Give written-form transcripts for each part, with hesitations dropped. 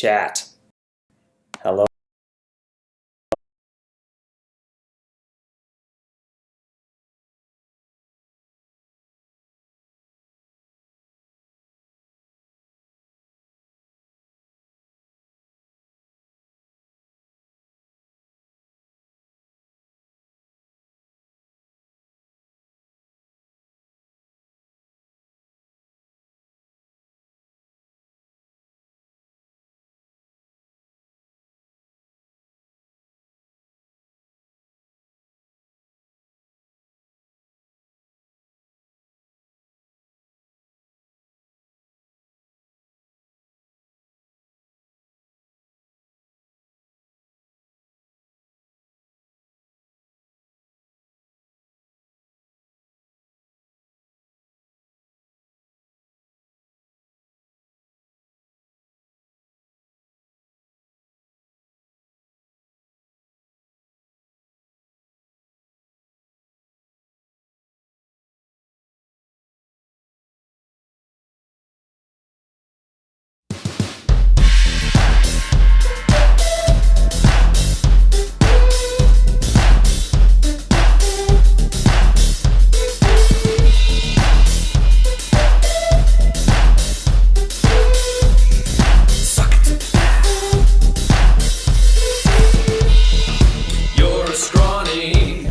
chat. Hello. You're a scrawny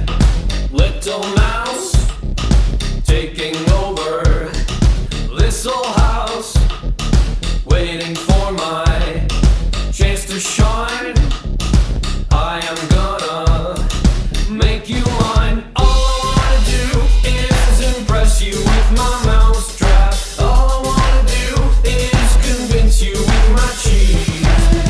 little mouse taking over this old house, waiting for my chance to shine. I am gonna make you mine. All I wanna do is impress you with my mouse trap. All I wanna do is convince you with my cheese.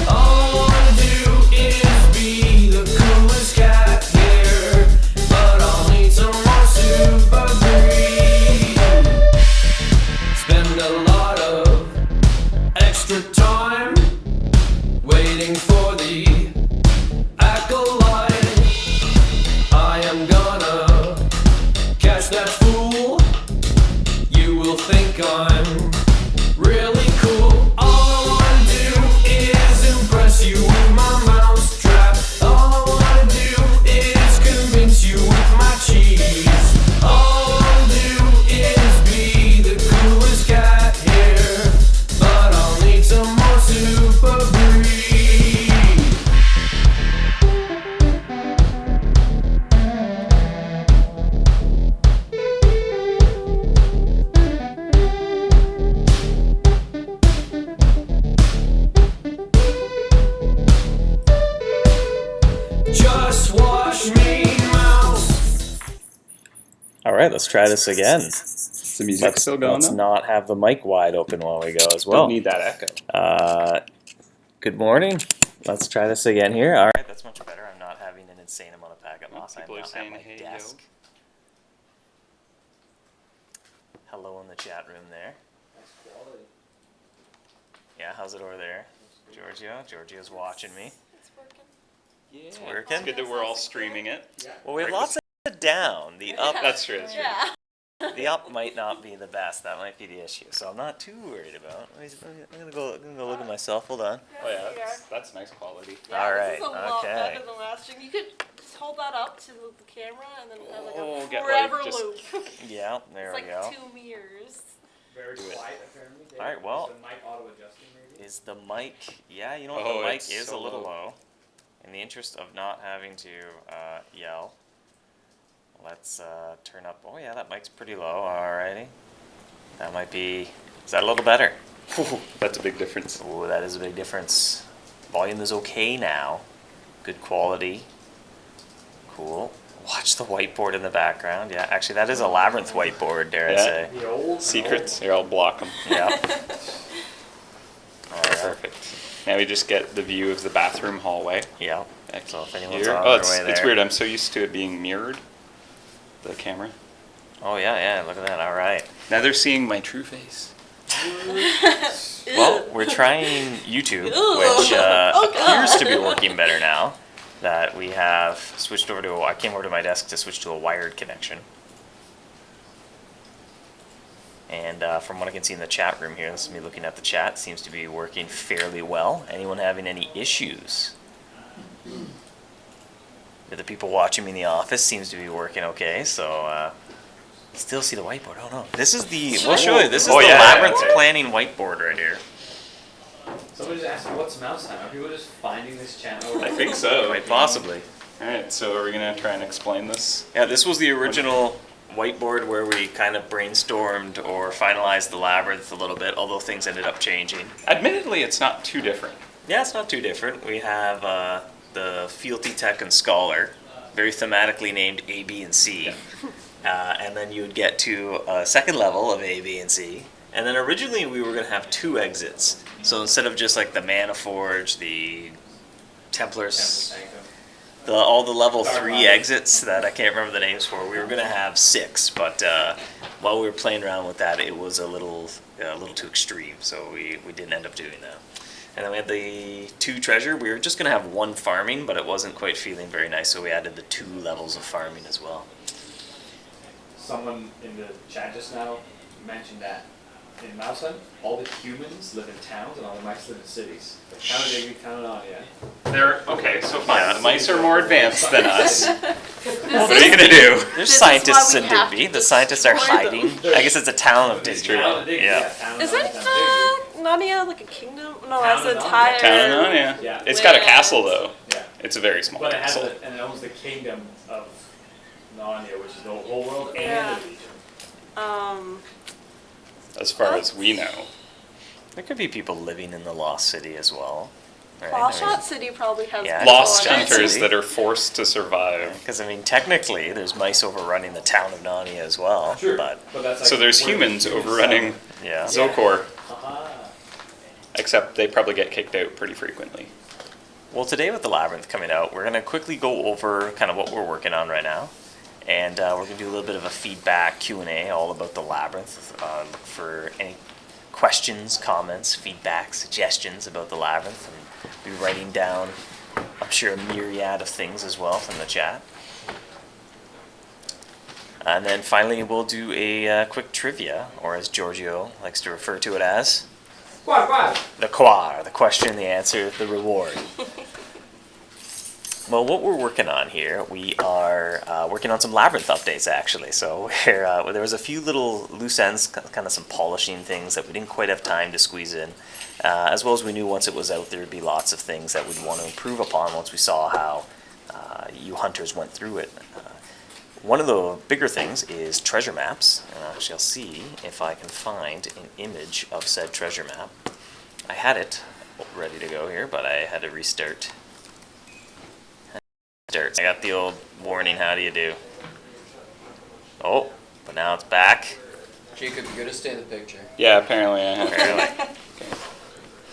All I wanna do is be the coolest cat here, but I'll need some more super greed. Spend a lot of extra time waiting for the acolyte. I am gonna catch that fool. You will think I'm really cool. All I wanna do is impress you with my mouse trap. All I wanna do is convince you with my cheese. All I wanna do is be the coolest cat here, but I'll need some more super greed. Just watch me, mouse. All right, let's try this again. Is the music still going Let's though? not have the mic wide open while we go as well. Don't need that echo. Good morning. Let's try this again here. All right, that's much better. I'm not having an insane amount of packet loss. I'm People are not saying, at my "Hey, yo." desk. Hello in the chat room there. Yeah, how's it over there? Giorgio? Giorgio's watching me. It's working. Yeah, It's working. It's good that we're all streaming it. Well, we have lots of down. The up, That's true. That's true. Yeah. the up might not be the best. That might be the issue. So I'm not too worried about. I'm gonna go look at myself. Hold on. Oh yeah, that's nice quality. Yeah, All this right, is a lot okay. better than last stream. You could just hold that up to the camera and then have like Oh, a get, like, forever just- loop. Yeah, there It's we like go. 2 mirrors. Very Do it. quiet, apparently. Dave. All right, well- Is the mic auto-adjusting, maybe? Is the mic? Yeah, you know what? Oh, The mic it's is so a little low. low. In the interest of not having to yell, let's turn up. Oh yeah, that mic's pretty low. Alrighty. That might be. Is that a little better? That's a big difference. Oh, that is a big difference. Volume is okay now. Good quality. Cool. Watch the whiteboard in the background. Yeah, actually, that is a Labyrinth whiteboard, dare I Yeah. say. The old Secrets. Here, I'll block them. Yeah. All right. Perfect. Now we just get the view of the bathroom hallway. Yeah. Back So if anyone's here. on Oh, their it's, way it's there. weird. I'm so used to it being mirrored. The camera. Oh yeah, yeah. Look at that. All right. Now they're seeing my true face. Well, we're trying YouTube, Ew. which Oh, God. appears to be working better now that we have switched over to. I came over to my desk to switch to a wired connection. And from what I can see in the chat room here, this is me looking at the chat, seems to be working fairly well. Anyone having any issues? The people watching me in the office seems to be working okay, so still see the whiteboard. Oh no, this is the. We'll show you. This is the Labyrinth planning whiteboard right here. Somebody just asked me what's MouseHunt. Are people just finding this channel? I think so. Quite possibly. All right, so are we gonna try and explain this? Yeah, this was the original whiteboard where we kind of brainstormed or finalized the labyrinth a little bit, although things ended up changing. Admittedly, it's not too different. Yeah, it's not too different. We have the Fealty Tech and Scholar, very thematically named A, B, and C. And then you would get to a second level of A, B, and C. And then originally we were going to have 2 exits. So instead of just like the Mana Forge, the Templars, all the level 3 exits that I can't remember the names for, we were going to have 6. But while we were playing around with that, it was a little too extreme. So we didn't end up doing that. And then we had the 2 treasure. We were just going to have 1 farming, but it wasn't quite feeling very nice. So we added the 2 levels of farming as well. Someone in the chat just now mentioned that in MouseHunt, all the humans live in towns and all the mice live in cities. Town of Digby, Town of Nanya. They're okay. So fine. The mice are more advanced than us. What are you going to do? There's This is scientists why in we have Digby. to The scientists are destroy hiding. I guess it's a town of Digby. Town of Digby, Yeah. Town of Isn't Nanya, Town of Digby. Narnia like a kingdom? No, Town that's of an Narnia. entire. Town of Narnia. Yeah. It's got a Where- castle though. Yeah. It's a very small But it has castle. and it owns the kingdom of Narnia, which is the whole world Yeah. and the region. As far as we know. There could be people living in the Lost City as well. Clawshot City probably has. Yeah. people Lost in it. hunters that are forced to survive. Because, I mean, technically, there's mice overrunning the town of Narnia as well. Sure. But, that's like So there's where humans humans overrunning yeah. Zokor, Aha. except they probably get kicked out pretty frequently. Well, today with the Labyrinth coming out, we're going to quickly go over kind of what we're working on right now. And we're going to do a little bit of a feedback Q&A all about the Labyrinth. Look for any questions, comments, feedback, suggestions about the Labyrinth. And be writing down, I'm sure, a myriad of things as well from the chat. And then finally, we'll do a quick trivia, or as Giorgio likes to refer to it as, Quack. the quar, the question, the answer, the reward. Well, what we're working on here, we are working on some Labyrinth updates, actually. So there was a few little loose ends, kind of some polishing things that we didn't quite have time to squeeze in, as well as we knew once it was out there would be lots of things that we'd want to improve upon once we saw how you hunters went through it. One of the bigger things is treasure maps, and actually I'll see if I can find an image of said treasure map. I had it ready to go here, but I had to restart. I got the old warning, how do you do? Oh, but now it's back. Jacob, you gotta stay in the picture. Yeah, apparently I have. Apparently.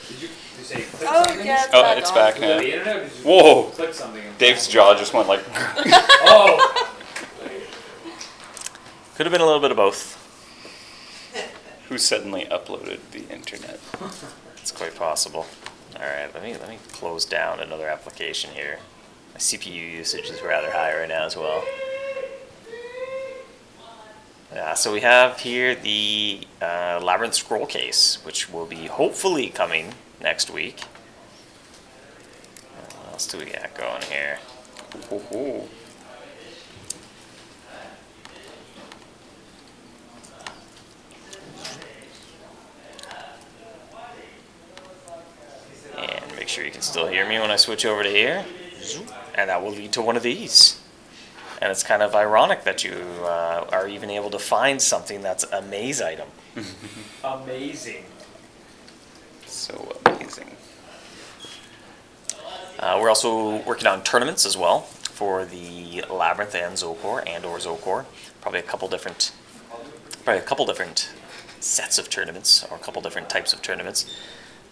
Did you say click Oh, something? yeah, it's Oh, back it's on. back Was it now. the internet or did you Whoa! click something? and- Dave's jaw just went like. Oh! Could have been a little bit of both. Who suddenly uploaded the internet? It's quite possible. All right, let me close down another application here. My CPU usage is rather high right now as well. Yeah, so we have here the Labyrinth scroll case, which will be hopefully coming next week. What else do we got going here? Ooh. And make sure you can still hear me when I switch over to here. And that will lead to one of these. And it's kind of ironic that you are even able to find something that's a maze item. Amazing. So amazing. We're also working on tournaments as well for the Labyrinth and Zokor and/or Zokor. Probably a couple different sets of tournaments or a couple different types of tournaments.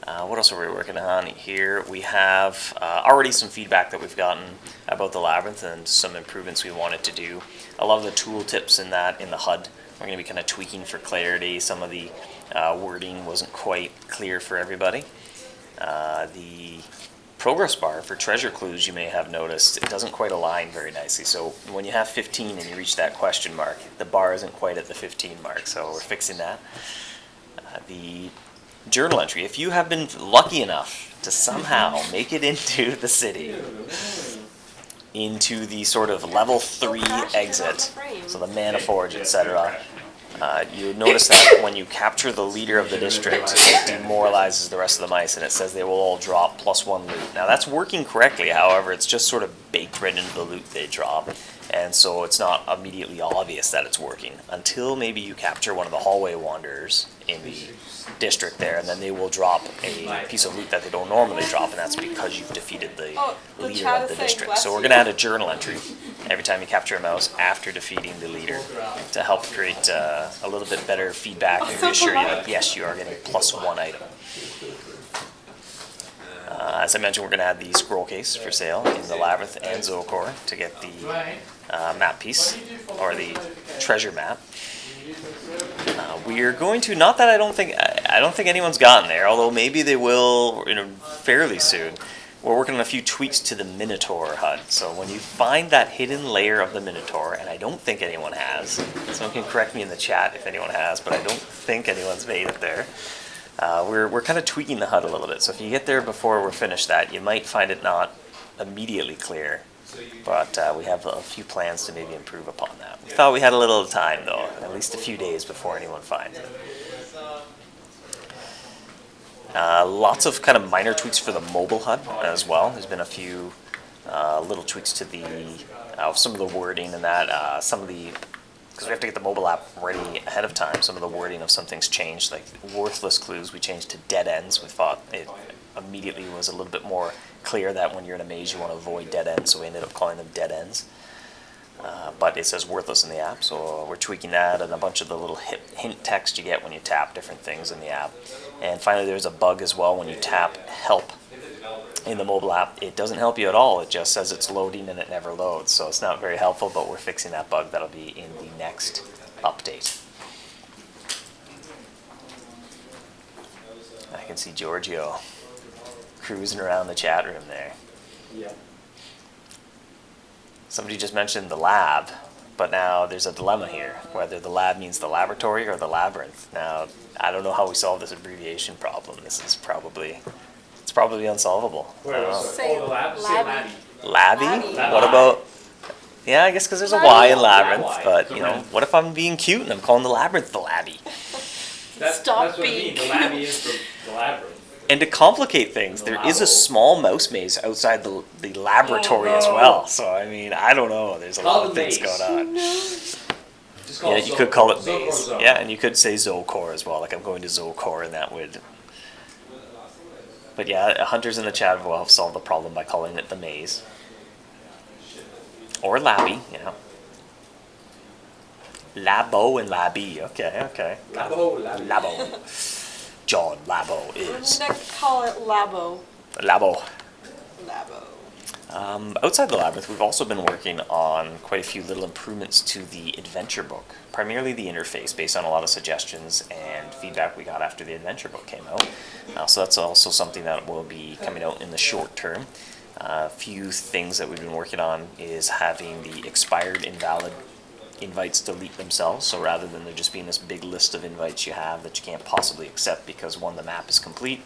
What else are we working on here? We have already some feedback that we've gotten about the Labyrinth and some improvements we wanted to do. A lot of the tool tips in the HUD, we're going to be kind of tweaking for clarity. Some of the wording wasn't quite clear for everybody. The progress bar for treasure clues, you may have noticed, it doesn't quite align very nicely. So when you have 15 and you reach that question mark, the bar isn't quite at the 15 mark, so we're fixing that. The journal entry, if you have been lucky enough to somehow make it into the city, into the sort of level 3 exit, so the Mana Forge, etc., you notice that when you capture the leader of the district, it demoralizes the rest of the mice, and it says they will all drop +1 loot. Now that's working correctly, however, it's just sort of baked right into the loot they drop, and so it's not immediately obvious that it's working until maybe you capture one of the hallway wanderers in the district there, and then they will drop a piece of loot that they don't normally drop, and that's because you've defeated the leader chat of is the saying district. bless So we're you. going to add a journal entry every time you capture a mouse after defeating the leader to help create a little bit better feedback and reassure you that yes, you are getting +1 item. As I mentioned, we're going to add the scroll case for sale in the Labyrinth and Zokor to get the map piece, or the treasure map. We're going to, not that I don't think anyone's gotten there, although maybe they will fairly soon. We're working on a few tweaks to the Minotaur HUD. So when you find that hidden layer of the Minotaur, and I don't think anyone has, someone can correct me in the chat if anyone has, but I don't think anyone's made it there. We're kind of tweaking the HUD a little bit. So if you get there before we're finished that, you might find it not immediately clear. But we have a few plans to maybe improve upon that. We thought we had a little time, though, at least a few days before anyone finds it. Lots of kind of minor tweaks for the mobile HUD as well. There's been a few little tweaks to the some of the wording and that. Some of the, because we have to get the mobile app ready ahead of time, some of the wording of some things changed, like worthless clues we changed to dead ends. We thought it immediately was a little bit more clear that when you're in a maze you want to avoid dead ends, so we ended up calling them dead ends. But it says worthless in the app, so we're tweaking that, and a bunch of the little hint text you get when you tap different things in the app. And finally, there's a bug as well when you tap help in the mobile app. It doesn't help you at all, it just says it's loading and it never loads, so it's not very helpful, but we're fixing that bug. That'll be in the next update. I can see Giorgio cruising around the chat room there. Yeah. Somebody just mentioned the lab, but now there's a dilemma here, whether the lab means the laboratory or the labyrinth. Now, I don't know how we solve this abbreviation problem. This is probably unsolvable. I don't know. Say the lab, say Labby. Labby. Labby? Labby. What about, yeah, I guess because there's a Labby. Y in labyrinth, Yeah, Y. but you know, what if I'm being cute and I'm calling the labyrinth the Labby? Stop That's what I being mean. The Labby is the labyrinth. And to complicate things, there is a small mouse maze outside the laboratory as well. So, I mean, I don't know. There's a Call lot it of things maze. going on. Just call Yeah, it you could call it Zokor, maze. Zone. Yeah, and you could say Zokor as well. Like, I'm going to Zokor, and that would... But yeah, hunters in the chat will have solved the problem by calling it the maze. Or Labby, you know. Labo and Labby. Okay. Labo, Labby. Labo. John Labo I'm is... gonna call it Labo. Labo. Labo. Outside the labyrinth, we've also been working on quite a few little improvements to the adventure book, primarily the interface, based on a lot of suggestions and feedback we got after the adventure book came out. So that's also something that will be coming out in the short term. A few things that we've been working on is having the expired invalid invites delete themselves, so rather than there just being this big list of invites you have that you can't possibly accept because one, the map is complete,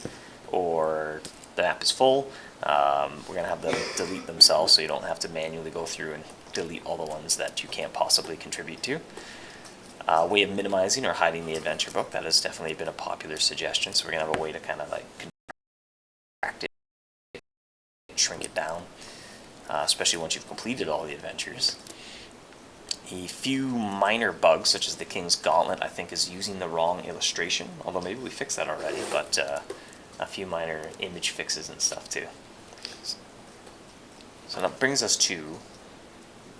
or the map is full, we're going to have them delete themselves so you don't have to manually go through and delete all the ones that you can't possibly contribute to. Way of minimizing or hiding the adventure book, that has definitely been a popular suggestion, so we're going to have a way to kind of like contract it, shrink it down, especially once you've completed all the adventures. A few minor bugs, such as the King's Gauntlet, I think is using the wrong illustration, although maybe we fixed that already, but a few minor image fixes and stuff too. So that brings us to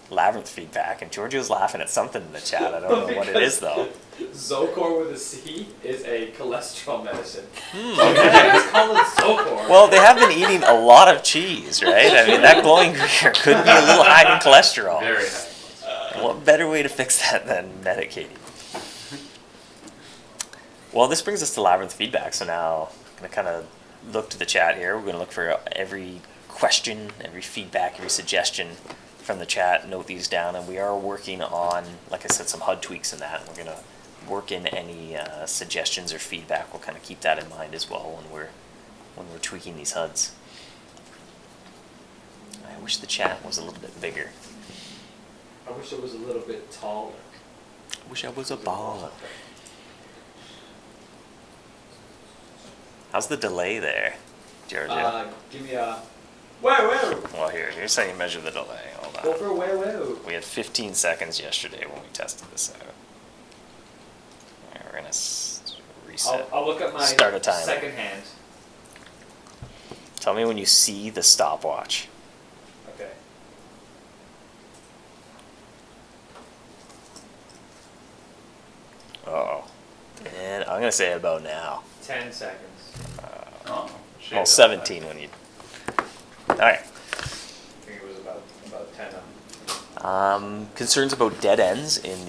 Labyrinth feedback, and Giorgio's laughing at something in the chat. I don't know what it is though. Zokor with a C is a cholesterol medicine. Just call it Zokor. Well, they have been eating a lot of cheese, right? I mean, that glowing greer could be a little high in cholesterol. Very high. What better way to fix that than medicating? Well, this brings us to Labyrinth feedback, so now I'm going to kind of look to the chat here. We're going to look for every question, every feedback, every suggestion from the chat. Note these down, and we are working on, like I said, some HUD tweaks in that. We're going to work in any suggestions or feedback. We'll kind of keep that in mind as well when we're tweaking these HUDs. I wish the chat was a little bit bigger. I wish it was a little bit taller. I wish I was a baller. How's the delay there, Giorgio? Give me a whoa. Well, here's how you measure the delay. Hold Go on. for a whoa. We had 15 seconds yesterday when we tested this out. Alright, we're gonna reset. I'll look at my Start a timer. second hand. Tell me when you see the stopwatch. Okay. Uh-oh. And I'm gonna say about now. 10 seconds. Oh, shit. Well, 17 when you... Alright. I think it was about 10 of them. Concerns about dead ends in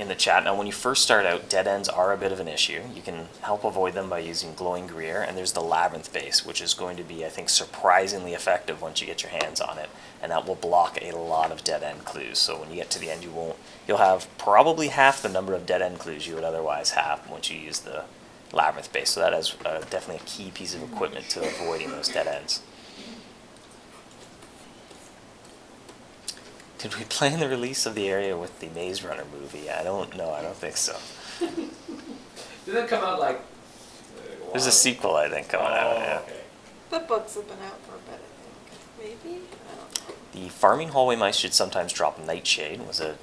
the chat. Now, when you first start out, dead ends are a bit of an issue. You can help avoid them by using glowing Greer, and there's the Labyrinth base, which is going to be, I think, surprisingly effective once you get your hands on it, and that will block a lot of dead end clues. So when you get to the end, you'll have probably half the number of dead end clues you would otherwise have once you use the Labyrinth base. So that is definitely a key piece of equipment to avoiding those dead ends. Did we plan the release of the area with the Maze Runner movie? I don't know. I don't think so. Did that come out like... There's a sequel, I think, coming out. Yeah. Okay. The books have been out for a bit, I think. Maybe? I don't know. The farming hallway mice should sometimes drop Nightshade, was a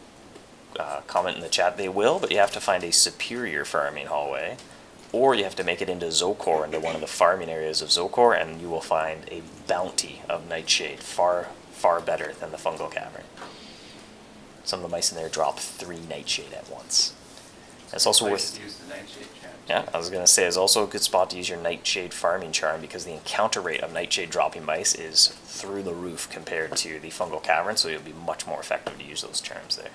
comment in the chat. They will, but you have to find a superior farming hallway, or you have to make it into Zokor, into one of the farming areas of Zokor, and you will find a bounty of Nightshade, far better than the fungal cavern. Some of the mice in there drop 3 Nightshade at once. It's also worth... Use the Nightshade charm. Yeah, I was going to say, it's also a good spot to use your Nightshade farming charm, because the encounter rate of Nightshade dropping mice is through the roof compared to the fungal cavern, so it'll be much more effective to use those charms there.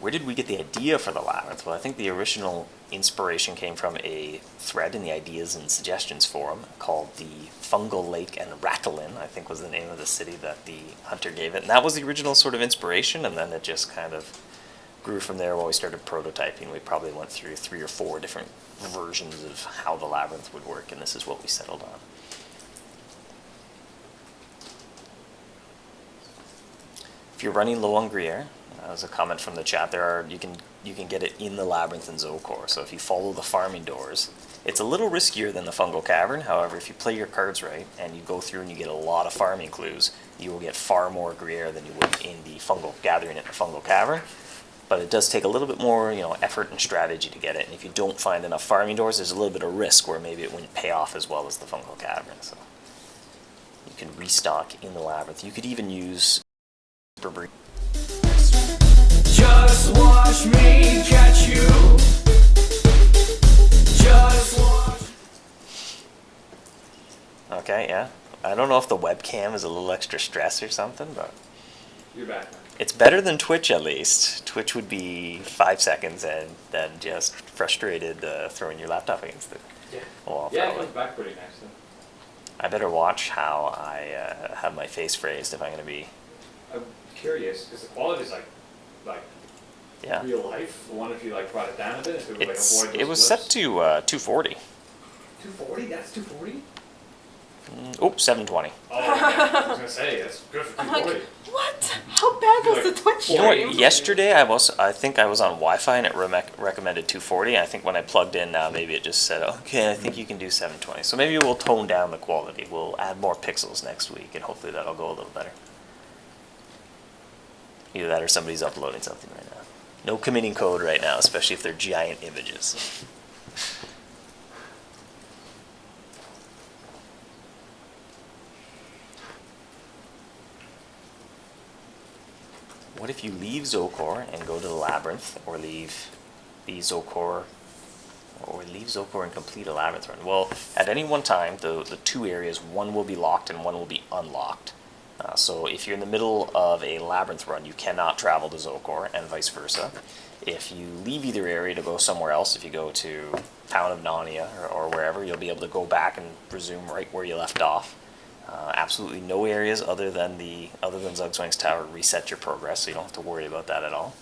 Where did we get the idea for the labyrinth? Well, I think the original inspiration came from a thread in the ideas and suggestions forum called the Fungal Lake and Rattlin, I think was the name of the city that the hunter gave it. And that was the original sort of inspiration, and then it just kind of grew from there while we started prototyping. We probably went through 3 or 4 different versions of how the labyrinth would work, and this is what we settled on. If you're running low on Greer, as a comment from the chat, you can get it in the Labyrinth and Zokor. So if you follow the farming doors, it's a little riskier than the fungal cavern. However, if you play your cards right and you go through and you get a lot of farming clues, you will get far more Greer than you would in the fungal gathering in the fungal cavern. But it does take a little bit more, effort and strategy to get it. And if you don't find enough farming doors, there's a little bit of risk where maybe it wouldn't pay off as well as the fungal cavern. So you can restock in the labyrinth. You could even use super. Just watch me catch you. Just watch. Okay, yeah. I don't know if the webcam is a little extra stress or something, but You're back now. it's better than Twitch at least. Twitch would be 5 seconds and then just frustrated throwing your laptop against the wall. Yeah, it probably. comes back pretty nicely. I better watch how I have my face phrased if I'm going to be... I'm curious, because the quality is like Yeah. real life. I wonder if you brought it down a bit, if it would avoid those It was set blips. to 240. 240? That's 240? Oh, 720. Oh, okay. I was gonna say that's good for I'm like, 240. what? How bad was Like, the Twitch You know stream? what? Yesterday I think I was on Wi-Fi and it recommended 240. I think when I plugged in now, maybe it just said, okay, I think you can do 720. So maybe we'll tone down the quality. We'll add more pixels next week, and hopefully that'll go a little better. Either that or somebody's uploading something right now. No committing code right now, especially if they're giant images. What if you leave Zokor and go to the Labyrinth, or leave the Zokor, or leave Zokor and complete a Labyrinth run? Well, at any one time, the 2 areas, one will be locked and one will be unlocked. So if you're in the middle of a Labyrinth run, you cannot travel to Zokor, and vice versa. If you leave either area to go somewhere else, if you go to town of Narnia or wherever, you'll be able to go back and resume right where you left off. Absolutely no areas other than Zugzwang's Tower reset your progress, so you don't have to worry about that at all.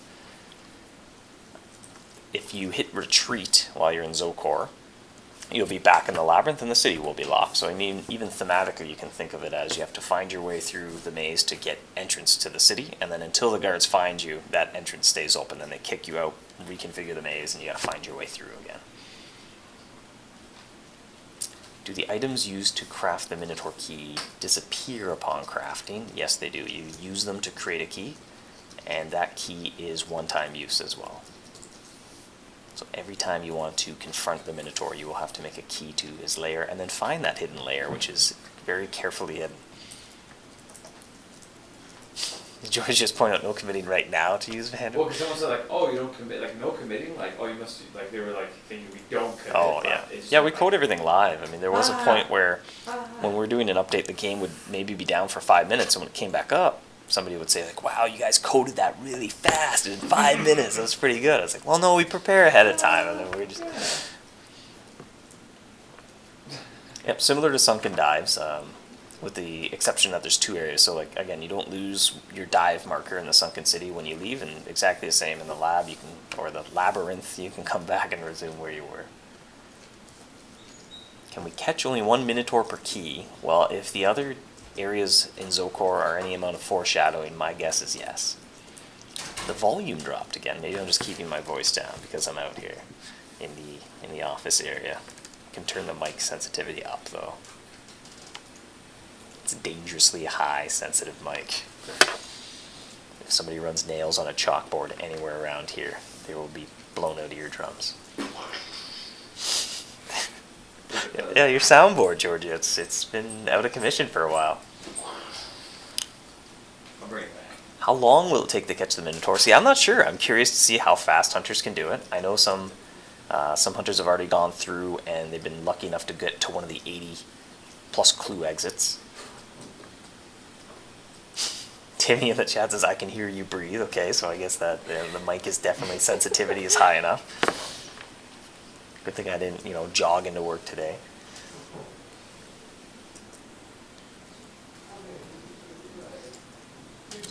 If you hit retreat while you're in Zokor, you'll be back in the labyrinth and the city will be locked. So I mean, even thematically, you can think of it as you have to find your way through the maze to get entrance to the city, and then until the guards find you, that entrance stays open, and they kick you out, reconfigure the maze, and you gotta find your way through again. Do the items used to craft the Minotaur key disappear upon crafting? Yes, they do. You use them to create a key, and that key is one-time use as well. So every time you want to confront the Minotaur, you will have to make a key to his lair and then find that hidden lair, which is very carefully hidden. George just pointed out no committing right now to use Vandal. Well, because someone said like, oh, you don't commit, like no committing, like oh, you must like they were like thinking we don't commit. Oh but yeah, it's yeah. We like- code everything live. I mean, there was a point where when we were doing an update, the game would maybe be down for 5 minutes, and when it came back up, somebody would say like, "Wow, you guys coded that really fast in 5 minutes. That's pretty good." I was like, "Well, no, we prepare ahead of time, and then we just." Yep, similar to sunken dives, with the exception that there's 2 areas. So like again, you don't lose your dive marker in the sunken city when you leave, and exactly the same in the lab. You can, or the labyrinth, you can come back and resume where you were. Can we catch only 1 Minotaur per key? Well, if the other areas in Zokor are any amount of foreshadowing, my guess is yes. The volume dropped again. Maybe I'm just keeping my voice down because I'm out here in the office area. I can turn the mic sensitivity up though. It's a dangerously high sensitive mic. If somebody runs nails on a chalkboard anywhere around here, they will be blown out eardrums. Yeah, your soundboard, Georgia, it's been out of commission for a while. I'll bring it back. How long will it take to catch the Minotaur? See, I'm not sure. I'm curious to see how fast hunters can do it. I know some hunters have already gone through and they've been lucky enough to get to one of the 80 plus clue exits. Timmy in the chat says, "I can hear you breathe." Okay, so I guess that the mic is definitely, sensitivity is high enough. Good thing I didn't, jog into work today.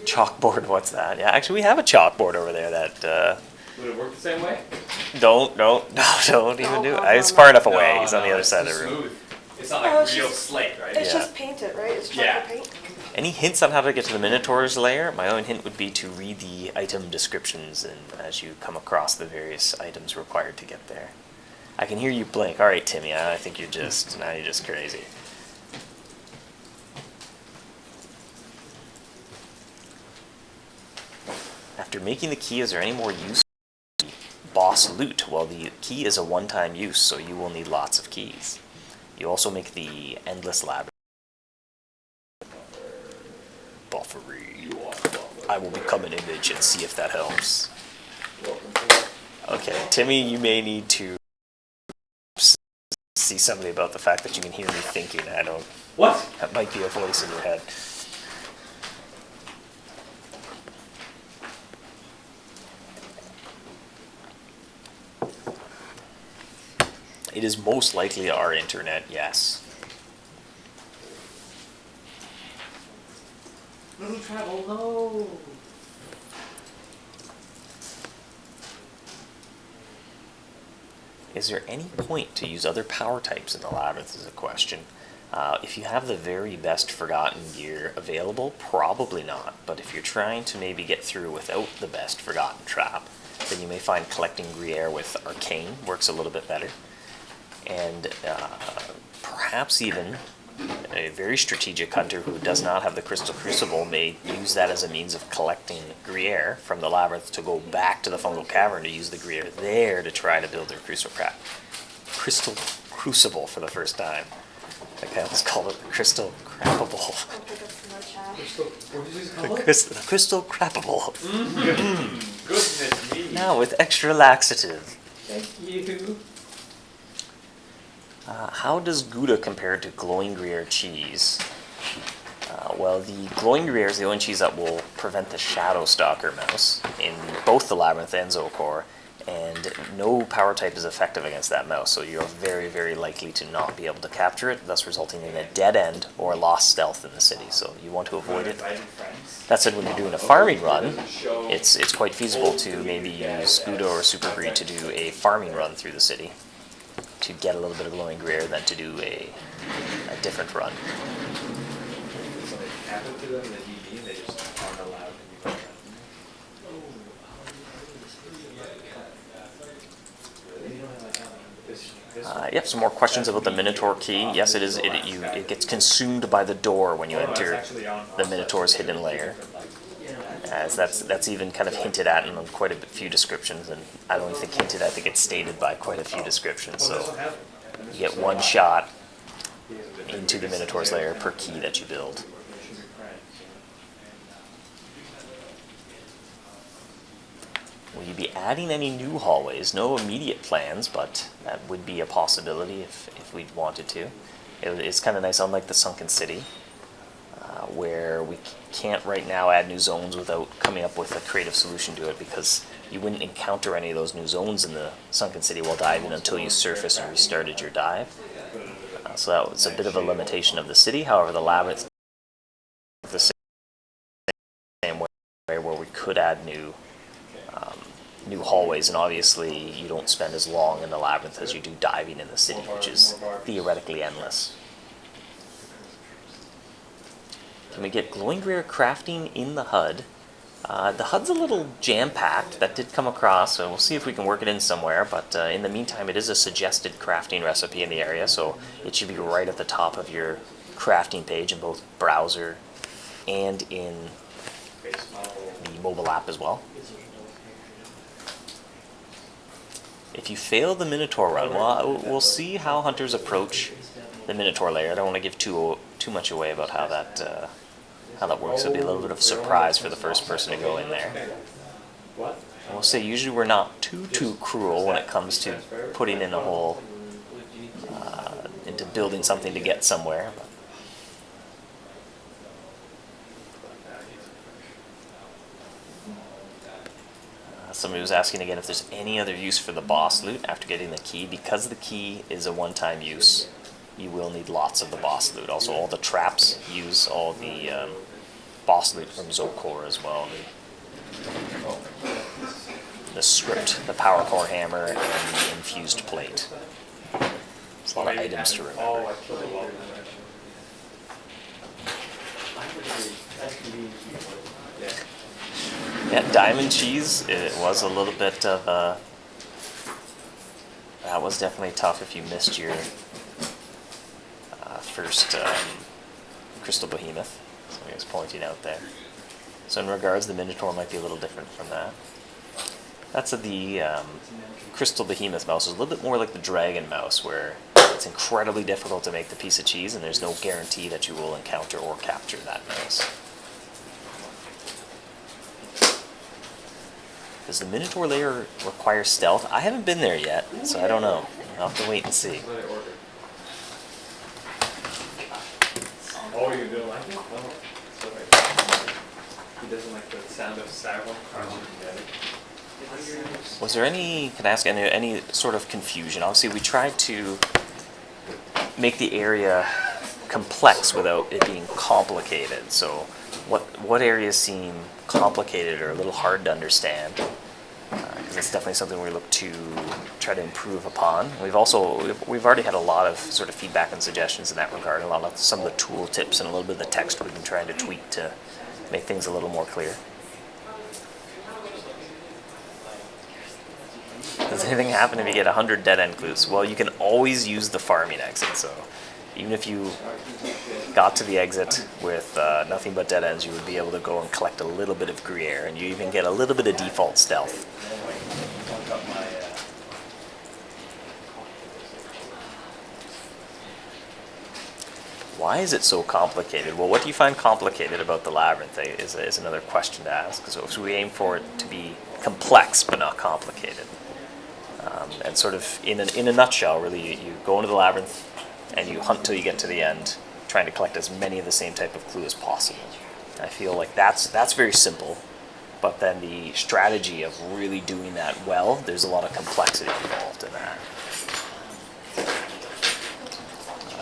Chalkboard, what's that? Yeah, actually we have a chalkboard over there that, Would it work the same way? don't even do it. No, It's no, far no. enough away. He's on the No, other it's side of too the room. smooth. It's not Oh, like it's real just- slate, right? It's Yeah. just painted, right? It's chocolate Yeah. paint. Any hints on how to get to the Minotaur's lair? My own hint would be to read the item descriptions and as you come across the various items required to get there. I can hear you blink. All right, Timmy, I think you're just crazy. After making the key, is there any more use of the boss loot? Well, the key is a one-time use, so you will need lots of keys. You also make the endless labyrinth. Buffery. I will become an image and see if that helps. Okay, Timmy, you may need to see something about the fact that you can hear me thinking. What? That might be a voice in your head. It is most likely our internet, yes. Little travel, no. Is there any point to use other power types in the labyrinth is a question. If you have the very best forgotten gear available, probably not. But if you're trying to maybe get through without the best forgotten trap, then you may find collecting Gruyere with Arcane works a little bit better. And perhaps even a very strategic hunter who does not have the Crystal Crucible may use that as a means of collecting Gruyere from the labyrinth to go back to the Fungal Cavern to use the Gruyere there to try to build their Crystal Crucible for the first time. Okay, let's call it the Crystal Crappable. I'll pick up some more chat. Crystal, what did you The call it? Crystal Crappable. Goodness me. Now with extra laxative. Thank you. How does Gouda compare to glowing Gruyere cheese? Well, the glowing Gruyere is the only cheese that will prevent the Shadow Stalker mouse in both the Labyrinth and Zokor, and no power type is effective against that mouse, so you're very, very likely to not be able to capture it, thus resulting in a dead end or lost stealth in the city, so you want to avoid it. That said, when you're doing a farming run, it's quite feasible to maybe use Scudo or Super Breed to do a farming run through the city to get a little bit of glowing greer than to do a different run. So they cap it to them in the DB and they just aren't allowed to be present. Yep, some more questions about the Minotaur key. Yes, it is. It gets consumed by the door when you enter the Minotaur's hidden lair. As that's even kind of hinted at in quite a few descriptions, and I don't think hinted. I think it's stated by quite a few descriptions. So you get one shot into the Minotaur's lair per key that you build. Will you be adding any new hallways? No immediate plans, but that would be a possibility if we wanted to. It's kind of nice, unlike the Sunken City, where we can't right now add new zones without coming up with a creative solution to it, because you wouldn't encounter any of those new zones in the Sunken City while diving until you surface and restarted your dive. So that was a bit of a limitation of the city. However, the Labyrinth the same way where we could add new hallways, and obviously you don't spend as long in the Labyrinth as you do diving in the city, which is theoretically endless. Can we get glowing greer crafting in the HUD? The HUD's a little jam-packed. That did come across, so we'll see if we can work it in somewhere, but in the meantime it is a suggested crafting recipe in the area, so it should be right at the top of your crafting page in both browser and in the mobile app as well. If you fail the Minotaur run, well, we'll see how hunters approach the Minotaur lair. I don't want to give too much away about how that works. It'll be a little bit of a surprise for the first person to go in there. And we'll say usually we're not too cruel when it comes to putting in a whole into building something to get somewhere. But somebody was asking again if there's any other use for the boss loot after getting the key. Because the key is a one-time use, you will need lots of the boss loot. Also, all the traps use all the boss loot from Zokor as well. The script, the power core hammer, and the infused plate. There's a lot of items to remember. Yeah, diamond cheese, it was a little bit of a... That was definitely tough if you missed your first Crystal Behemoth. Somebody was pointing out there. So in regards, the Minotaur might be a little different from that. That's the Crystal Behemoth mouse is a little bit more like the Dragon mouse, where it's incredibly difficult to make the piece of cheese, and there's no guarantee that you will encounter or capture that mouse. Does the Minotaur lair require stealth? I haven't been there yet, so I don't know. I'll have to wait and see. Oh, you don't like it? Oh, sorry. He doesn't like the sound of styrofoam crunching together. Was there any, can I ask, any sort of confusion? Obviously, we tried to make the area complex without it being complicated. So what areas seem complicated or a little hard to understand? Because it's definitely something we look to try to improve upon. We've already had a lot of sort of feedback and suggestions in that regard, and some of the tool tips and a little bit of the text we've been trying to tweak to make things a little more clear. Does anything happen if you get 100 dead end clues? Well, you can always use the farming exit, so even if you got to the exit with nothing but dead ends, you would be able to go and collect a little bit of Gruyere, and you even get a little bit of default stealth. Why is it so complicated? Well, what do you find complicated about the Labyrinth is another question to ask. So we aim for it to be complex but not complicated. And sort of in a nutshell, really, you go into the Labyrinth and you hunt till you get to the end, trying to collect as many of the same type of clue as possible. I feel like that's very simple, but then the strategy of really doing that well, there's a lot of complexity involved in that.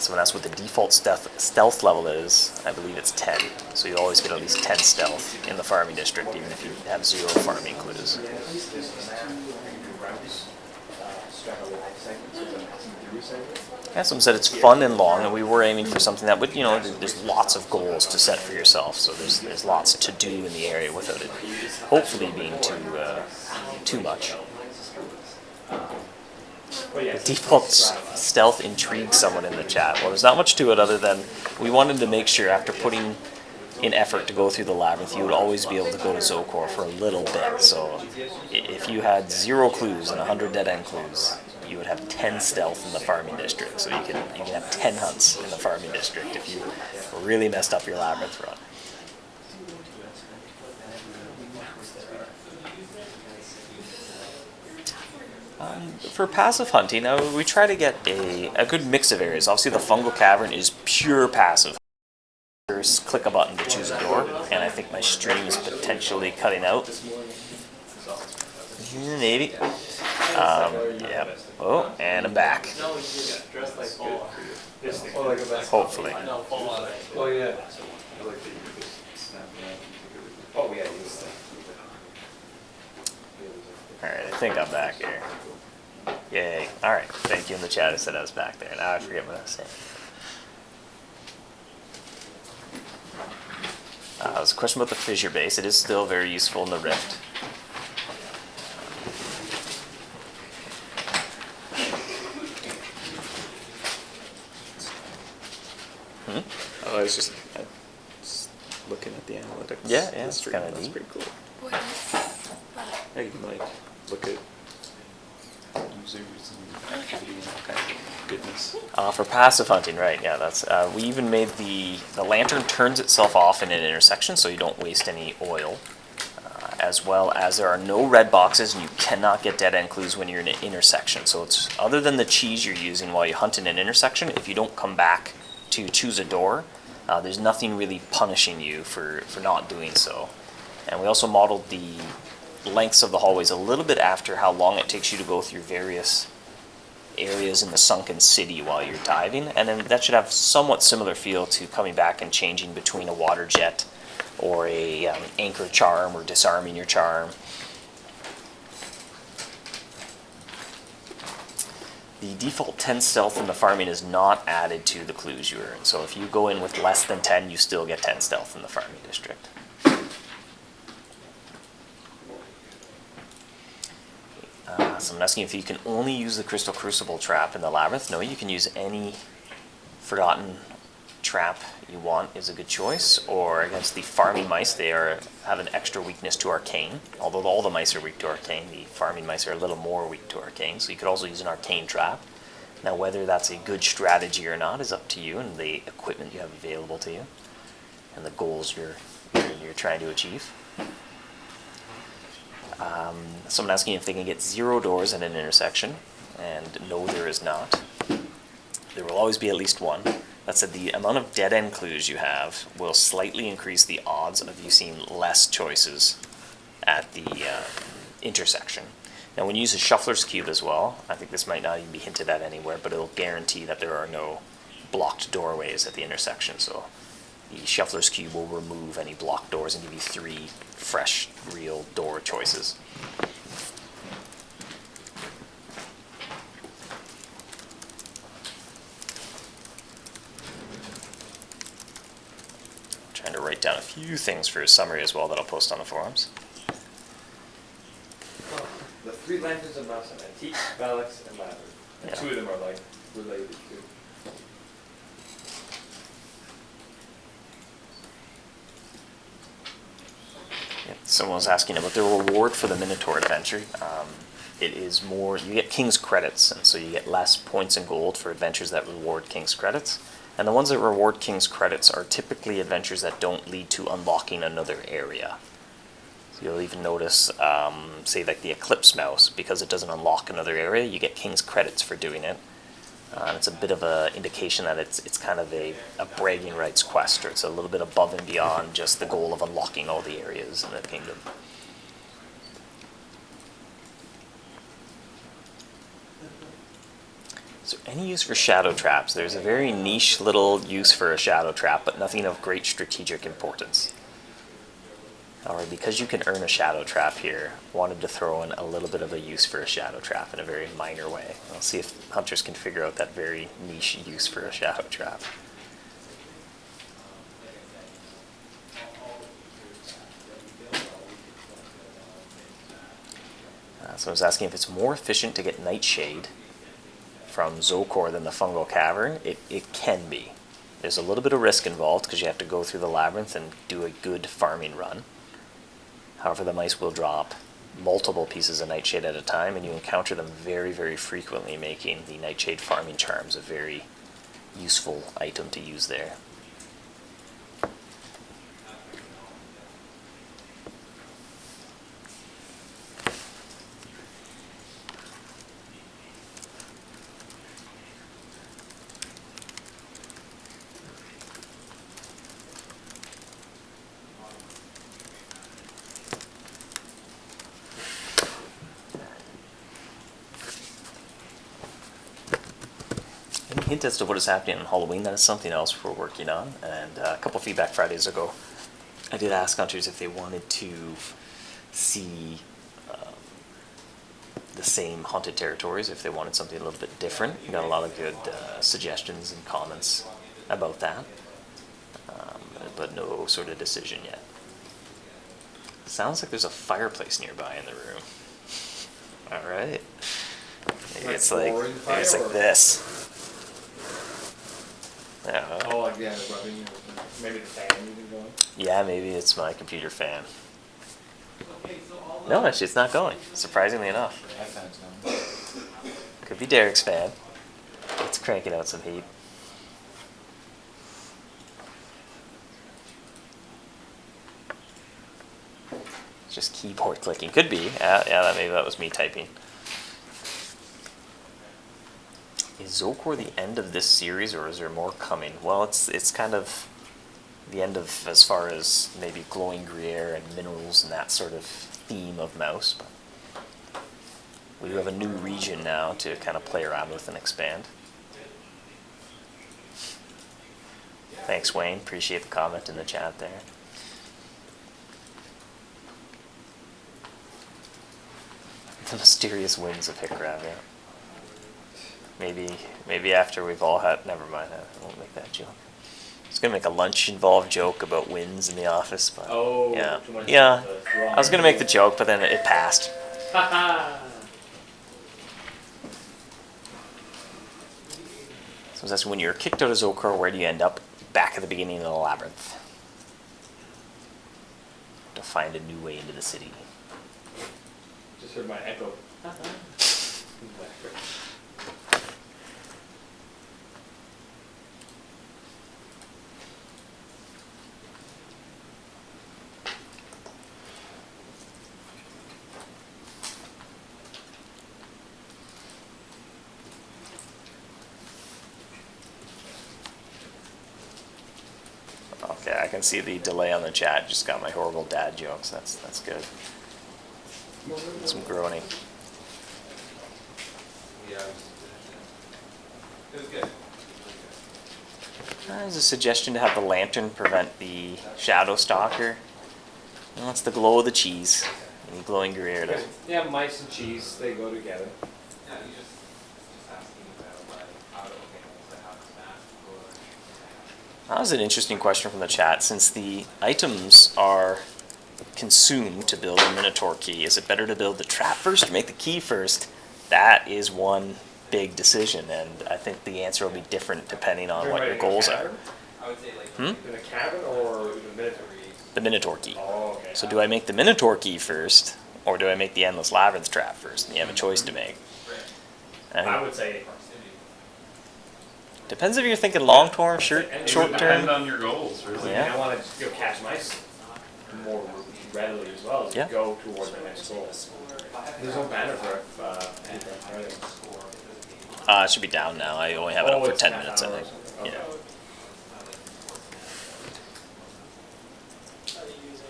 So that's what the default stealth level is. I believe it's 10. So you always get at least 10 stealth in the farming district, even if you have 0 farming clues. Yeah, someone said it's fun and long, and we were aiming for something that would, there's lots of goals to set for yourself. So there's lots to do in the area without it hopefully being too much. The default stealth intrigued someone in the chat. Well, there's not much to it other than we wanted to make sure after putting in effort to go through the labyrinth, you would always be able to go to Zokor for a little bit. So if you had 0 clues and 100 dead end clues, you would have 10 stealth in the farming district. So you can have 10 hunts in the farming district if you really messed up your labyrinth run. For passive hunting, we try to get a good mix of areas. Obviously, the fungal cavern is pure passive. First, click a button to choose a door, and I think my stream is potentially cutting out. Maybe. Yeah. Oh, and I'm back. Hopefully. Alright, I think I'm back here. Yay. Alright, thank you in the chat. I said I was back there. Now I forget what I was saying. There was a question about the fissure base. It is still very useful in the rift. I was just looking at the analytics. Yeah, it's kind of That's neat. pretty cool. What is that? Yeah, you can like look at users and activity and all kinds of goodness. For passive hunting, right? Yeah, that's. We even made the lantern turns itself off in an intersection, so you don't waste any oil. As well as there are no red boxes, and you cannot get dead end clues when you're in an intersection. So it's other than the cheese you're using while you hunt in an intersection. If you don't come back to choose a door, there's nothing really punishing you for not doing so. And we also modeled the lengths of the hallways a little bit after how long it takes you to go through various areas in the sunken city while you're diving, and then that should have somewhat similar feel to coming back and changing between a water jet or a anchor charm or disarming your charm. The default 10 stealth in the farming is not added to the clues you earn. So if you go in with less than 10, you still get 10 stealth in the farming district. So I'm asking if you can only use the Crystal Crucible trap in the Labyrinth. No, you can use any Forgotten trap you want is a good choice. Or against the farming mice, they have an extra weakness to Arcane. Although all the mice are weak to Arcane, the farming mice are a little more weak to Arcane. So you could also use an Arcane trap. Now whether that's a good strategy or not is up to you and the equipment you have available to you and the goals you're trying to achieve. Someone asking if they can get 0 doors in an intersection, and no, there is not. There will always be at least one. That said, the amount of dead end clues you have will slightly increase the odds of you seeing less choices at the intersection. Now when you use a Shuffler's Cube as well, I think this might not even be hinted at anywhere, but it'll guarantee that there are no blocked doorways at the intersection. So the Shuffler's Cube will remove any blocked doors and give you 3 fresh, real door choices. I'm trying to write down a few things for a summary as well that I'll post on the forums. The 3 lanterns of MouseHunt, Antique, Valix, and Labyrinth. And Yeah. 2 of them are like related to. Someone was asking about the reward for the Minotaur adventure. It is more, you get King's credits, and so you get less points in gold for adventures that reward King's credits. And the ones that reward King's credits are typically adventures that don't lead to unlocking another area. So you'll even notice, say like the Eclipse Mouse, because it doesn't unlock another area, you get King's credits for doing it. It's a bit of a indication that it's kind of a bragging rights quest, or it's a little bit above and beyond just the goal of unlocking all the areas in the kingdom. So any use for shadow traps? There's a very niche little use for a shadow trap, but nothing of great strategic importance. Alright, because you can earn a shadow trap here, wanted to throw in a little bit of a use for a shadow trap in a very minor way. I'll see if hunters can figure out that very niche use for a shadow trap. So I was asking if it's more efficient to get Nightshade from Zokor than the Fungal Cavern. It can be. There's a little bit of risk involved because you have to go through the labyrinth and do a good farming run. However, the mice will drop multiple pieces of Nightshade at a time, and you encounter them very, very frequently, making the Nightshade farming charms a very useful item to use there. Hint as to what is happening on Halloween. That is something else we're working on. And a couple Feedback Fridays ago, I did ask hunters if they wanted to see the same haunted territories, if they wanted something a little bit different. We got a lot of good suggestions and comments about that, but no sort of decision yet. Sounds like there's a fireplace nearby in the room. All right. Maybe it's like this. Oh, like, yeah, the rubbing, maybe the fan even going? Yeah, maybe it's my computer fan. No, actually, it's not going, surprisingly enough. My fan's going. Could be Derek's fan. It's cranking out some heat. It's just keyboard clicking. Could be. Yeah, maybe that was me typing. Is Zokor the end of this series, or is there more coming? Well, it's kind of the end of, as far as maybe glowing Gruyere and minerals and that sort of theme of Mouse. But we do have a new region now to kind of play around with and expand. Thanks, Wayne. Appreciate the comment in the chat there. The mysterious winds of Hickrab, yeah. Maybe after we've all had. Never mind. I won't make that joke. I was gonna make a lunch-involved joke about wins in the office, but Oh, yeah, too much yeah. of the wrong I was gonna make the idea. joke, but then it passed. So that's when you're kicked out of Zokor. Where do you end up? Back at the beginning of the labyrinth to find a new way into the city. Just heard my echo. Okay, I can see the delay on the chat. Just got my horrible dad jokes. That's good. Some groaning. There's a suggestion to have the lantern prevent the shadow stalker. Well, that's the glow of the cheese. You need glowing Gruyere to. Yeah, mice and cheese, they go together. That was an interesting question from the chat. Since the items are consumed to build a Minotaur key, is it better to build the trap first or make the key first? That is one big decision, and I think the answer will be different depending on what your goals are. In a cabin or in a Minotaur? The Minotaur key. Oh, okay. So do I make the Minotaur key first, or do I make the Endless Labyrinth trap first? And you have a choice to make. I would say Depends if you're thinking long term, short It would depend term. on your goals, really. Yeah. I want to go catch mice more readily as well as Yeah. go towards my next goal. There's no banner for Friday. It should be down now. I only have it up for it's 10 half minutes, I hour or think. something. Yeah.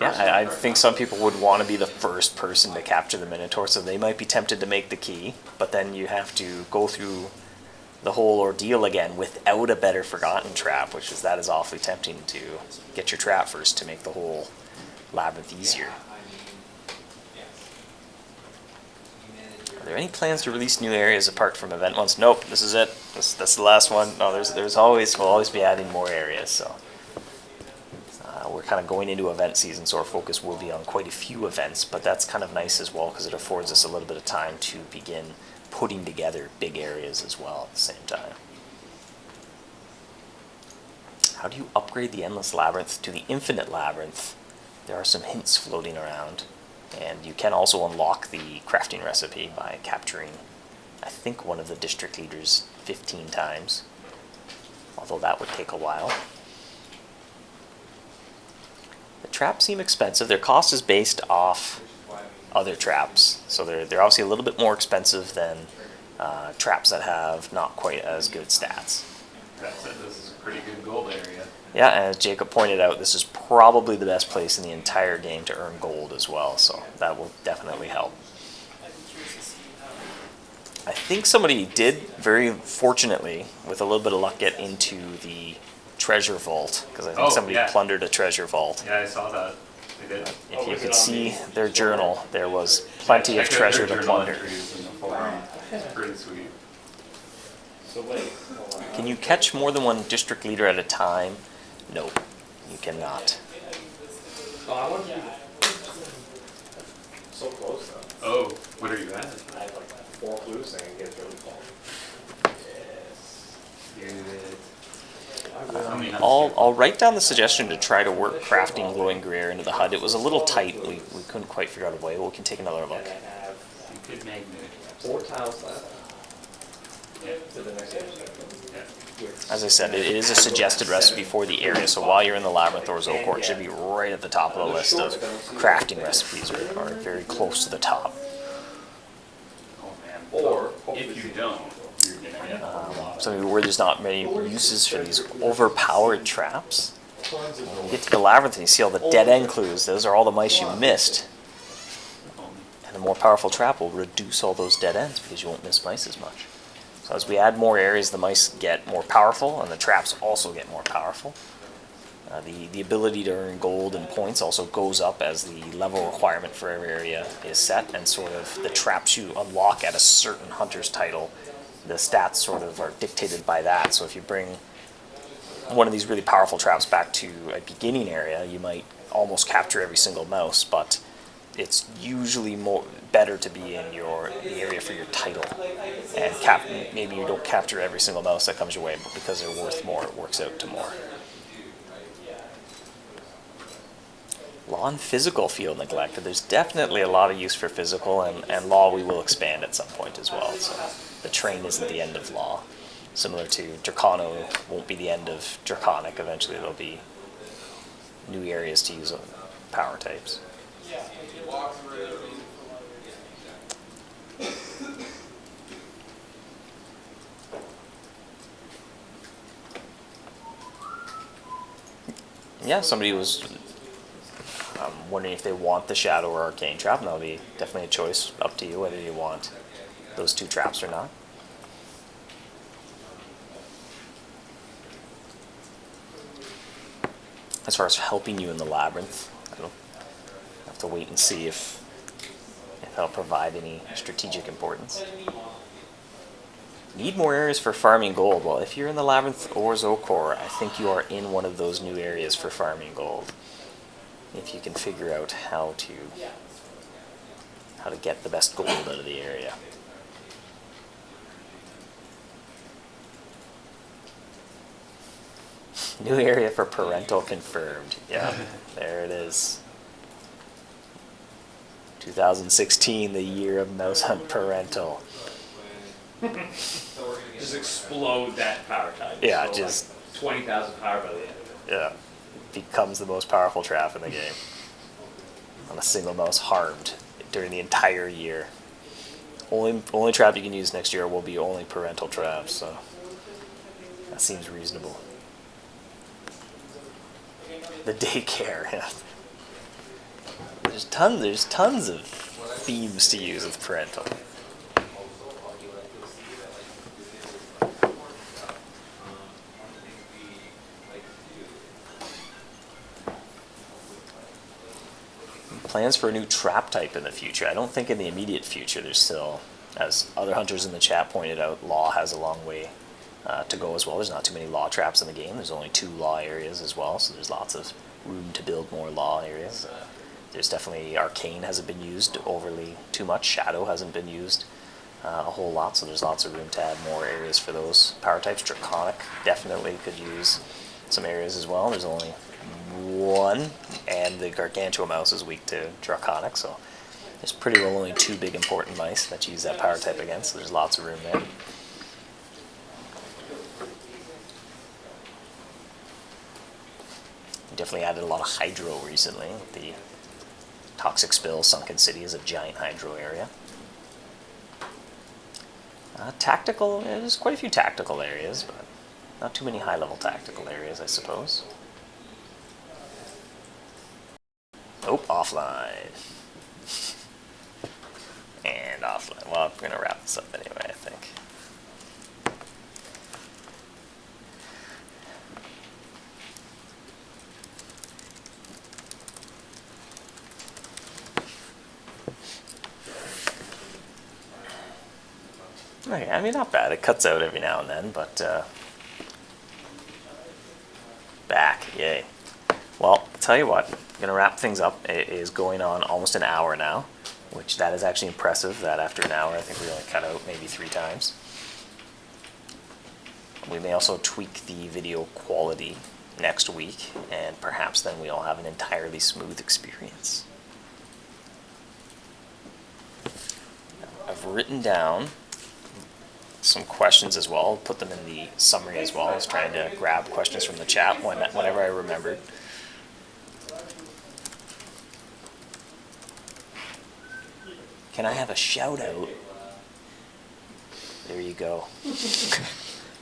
Okay. Yeah, I think some people would want to be the first person to capture the Minotaur, so they might be tempted to make the key, but then you have to go through the whole ordeal again without a better forgotten trap, which is that is awfully tempting to get your trap first to make the whole labyrinth easier. Are there any plans to release new areas apart from event ones? Nope, this is it. That's the last one. No, we'll always be adding more areas, so. We're kind of going into event season, so our focus will be on quite a few events, but that's kind of nice as well because it affords us a little bit of time to begin putting together big areas as well at the same time. How do you upgrade the Endless Labyrinth to the Infinite Labyrinth? There are some hints floating around, and you can also unlock the crafting recipe by capturing, I think, one of the district leaders 15 times, although that would take a while. The traps seem expensive. Their cost is based off other traps, so they're obviously a little bit more expensive than traps that have not quite as good stats. That said, this is a pretty good gold area. Yeah, and as Jacob pointed out, this is probably the best place in the entire game to earn gold as well, so that will definitely help. I think somebody did, very fortunately, with a little bit of luck, get into the treasure vault, because I think somebody plundered a treasure vault. Yeah, I saw that. They did. If you could see their journal, there was plenty of treasure to plunder. It's pretty sweet. So wait. Can you catch more than one district leader at a time? No, you cannot. Oh, I want to be so close though. Oh, what are you at? I have like 4 clues and it gets really far. Good. I'll write down the suggestion to try to work crafting glowing greer into the HUD. It was a little tight. We couldn't quite figure out a way. We can take another look. And I have You could magnet. 4 tiles left. Yeah. To the next area. Yeah. As I said, it is a suggested recipe for the area, so while you're in the Labyrinth or Zokor, it should be right at the top of the list of crafting recipes, or very close to the top. Oh man. Or If you don't, you're gonna get a lot. So where there's not many uses for these overpowered traps. When you get to the Labyrinth and you see all the dead end clues, those are all the mice you missed. And a more powerful trap will reduce all those dead ends because you won't miss mice as much. So as we add more areas, the mice get more powerful, and the traps also get more powerful. The ability to earn gold and points also goes up as the level requirement for every area is set, and sort of the traps you unlock at a certain hunter's title, the stats sort of are dictated by that. So if you bring one of these really powerful traps back to a beginning area, you might almost capture every single mouse, but it's usually better to be in the area for your title, and maybe you don't capture every single mouse that comes your way, but because they're worth more, it works out to more. Law and physical feel neglected. There's definitely a lot of use for physical, and law we will expand at some point as well. So the train isn't the end of law. Similar to Dracano won't be the end of Draconic. Eventually there'll be new areas to use power types. Yeah, somebody was wondering if they want the Shadow or Arcane trap, and that'll be definitely a choice up to you whether you want those 2 traps or not. As far as helping you in the Labyrinth, I'll have to wait and see if that'll provide any strategic importance. Need more areas for farming gold. Well, if you're in the Labyrinth or Zokor, I think you are in one of those new areas for farming gold. If you can figure out how to get the best gold out of the area. New area for parental confirmed. Yeah, there it is. 2016, the year of MouseHunt parental. Just explode that power type. Yeah, So, just like 20,000 power by the end of it. yeah, becomes the most powerful trap in the game. On a single mouse harmed during the entire year. only trap you can use next year will be only parental traps, so that seems reasonable. The daycare, yeah. There's tons of themes to use with parental. Plans for a new trap type in the future. I don't think in the immediate future there's still, as other hunters in the chat pointed out, law has a long way to go as well. There's not too many law traps in the game. There's only 2 law areas as well, so there's lots of room to build more law areas. There's definitely Arcane hasn't been used overly too much. Shadow hasn't been used a whole lot, so there's lots of room to add more areas for those power types. Draconic definitely could use some areas as well. There's only 1, and the Gargantua mouse is weak to Draconic, so there's pretty well only 2 big important mice that you use that power type against, so there's lots of room there. Definitely added a lot of Hydro recently. The Toxic Spill, Sunken City is a giant Hydro area. Tactical, there's quite a few tactical areas, but not too many high-level tactical areas, I suppose. Oh, offline. And offline. Well, I'm going to wrap this up anyway, I think. Okay, I mean, not bad. It cuts out every now and then, but back, yay. Well, I'll tell you what, I'm going to wrap things up. It is going on almost an hour now, which that is actually impressive that after an hour, I think we only cut out maybe 3 times. We may also tweak the video quality next week, and perhaps then we'll have an entirely smooth experience. I've written down some questions as well. I'll put them in the summary as well. I was trying to grab questions from the chat whenever I remembered. Can I have a shout out? There you go.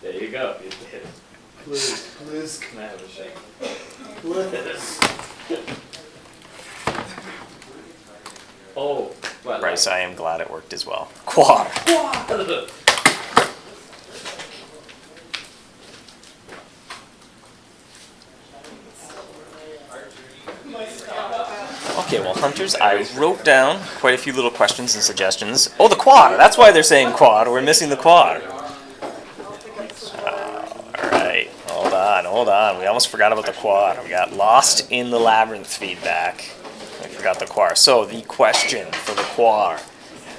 There you go. You did it. Please, can I have a shout out? Please. Oh, what? Bryce, I am glad it worked as well. Quad. Okay, well, hunters, I wrote down quite a few little questions and suggestions. Oh, the quad! That's why they're saying quad. We're missing the quad. Alright, hold on. We almost forgot about the quad. We got lost in the Labyrinth feedback. I forgot the quad. So, the question for the quad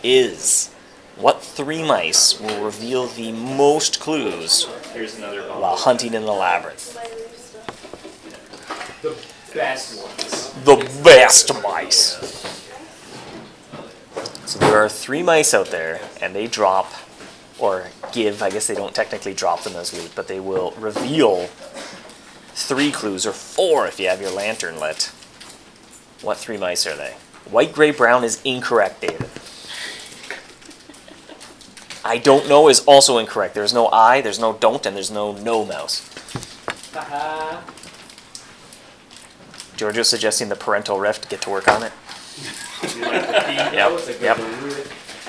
is, what 3 mice will reveal the most clues Here's another one. while hunting in the Labyrinth? The best ones. The best mice. So there are 3 mice out there, and they drop, or give, I guess they don't technically drop them as loot, but they will reveal 3 clues, or 4 if you have your lantern lit. What 3 mice are they? White, gray, brown is incorrect, David. I don't know is also incorrect. There's no I, there's no don't, and there's no mouse. Haha. Giorgio's suggesting the parental rift. Get to work on it. You like the theme? Yep, It's a good yep.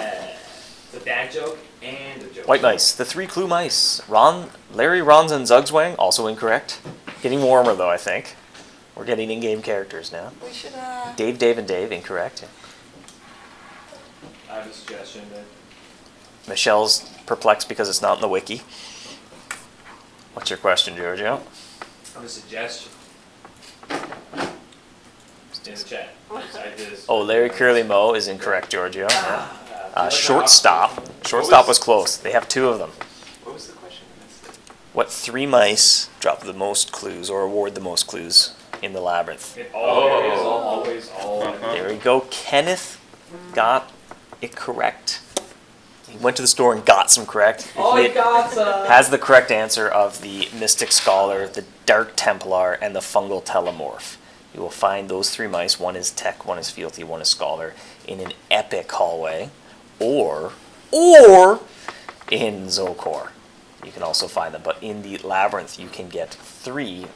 It's a dad joke and a joke. White mice. The 3 clue mice. Larry, Rons, and Zugzwang. Also incorrect. Getting warmer, though, I think. We're getting in-game characters now. We should, Dave, and Dave. Incorrect. I have a suggestion that Michelle's perplexed because it's not in the wiki. What's your question, Giorgio? I have a suggestion. In the chat. I did. Oh, Larry Curly Mo is incorrect, Giorgio. Shortstop. Shortstop was close. They have 2 of them. What was the question? What 3 mice drop the most clues or award the most clues in the Labyrinth? In all areas, always, all. There we go. Kenneth got it correct. He went to the store and got some correct. He got some. Has the correct answer of the Mystic Scholar, the Dark Templar, and the Fungal Telemorph. You will find those 3 mice. One is Tech, one is Fealty, one is Scholar, in an epic hallway. Or or in Zokor. You can also find them, but in the Labyrinth you can get 3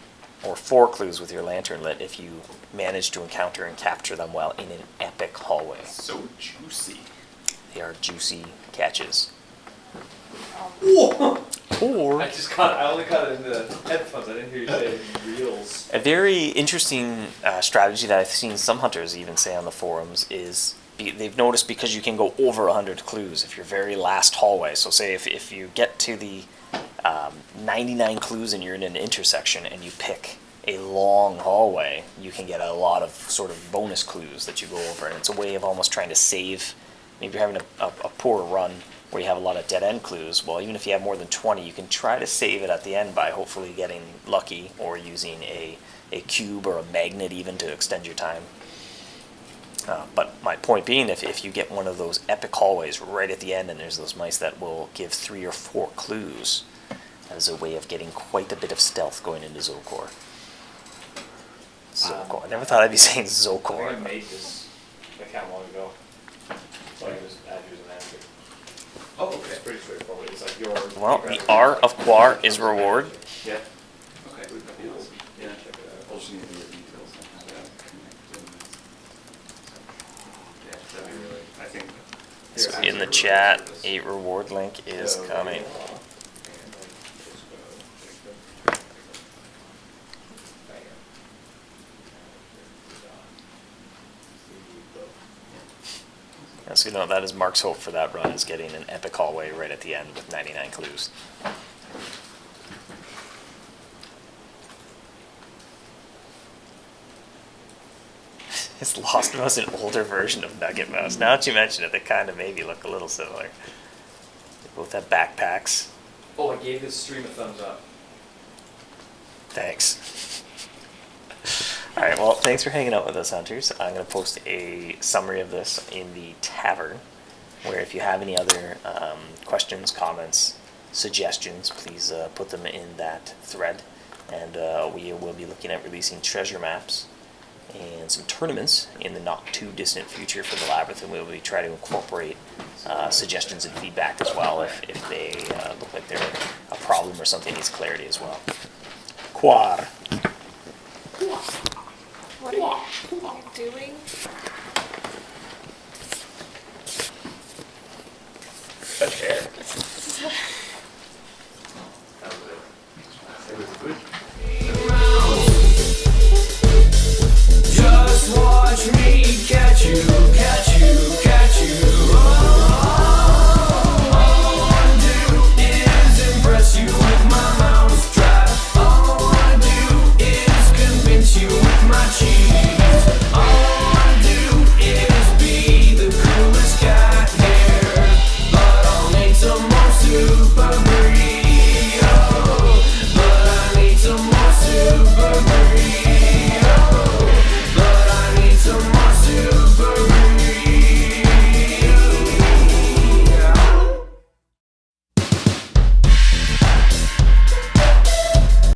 or 4 clues with your lantern lit if you manage to encounter and capture them while in an epic hallway. So juicy. They are juicy catches. Whoa! Or I only caught it in the headphones. I didn't hear you say reels. a very interesting strategy that I've seen some hunters even say on the forums is they've noticed because you can go over 100 clues if you're very last hallway. So say if you get to the 99 clues and you're in an intersection and you pick a long hallway, you can get a lot of sort of bonus clues that you go over. And it's a way of almost trying to save, maybe you're having a poor run where you have a lot of dead-end clues. Well, even if you have more than 20, you can try to save it at the end by hopefully getting lucky or using a cube or a magnet even to extend your time. But my point being, if you get one of those epic hallways right at the end and there's those mice that will give 3 or 4 clues, that is a way of getting quite a bit of stealth going into Zokor. Zokor. I never thought I'd be saying I think I Zokor. made this account long ago. So I can just add yours and answer. Oh, It's okay. pretty straightforward. It's like your. Well, the R of Quar is reward. Yeah. Okay, we've got the others. Yeah, check it out. I'll just need the details on how that connects. Yeah, that'd be really. I think. So Here, in the actually, chat, this. a reward link is So, coming. and then just go take the- Bam. So you know, that is Mark's hope for that run, is getting an epic hallway right at the end with 99 clues. Is Lost Mouse an older version of Nugget Mouse? Now that you mention it, they kind of maybe look a little similar. They both have backpacks. Oh, I gave this stream a thumbs up. Thanks. All right, well, thanks for hanging out with us, hunters. I'm going to post a summary of this in the tavern, where if you have any other questions, comments, suggestions, please put them in that thread. And we will be looking at releasing treasure maps and some tournaments in the not too distant future for the Labyrinth, and we'll be trying to incorporate suggestions and feedback as well if they look like they're a problem or something needs clarity as well. Quar. What are you doing?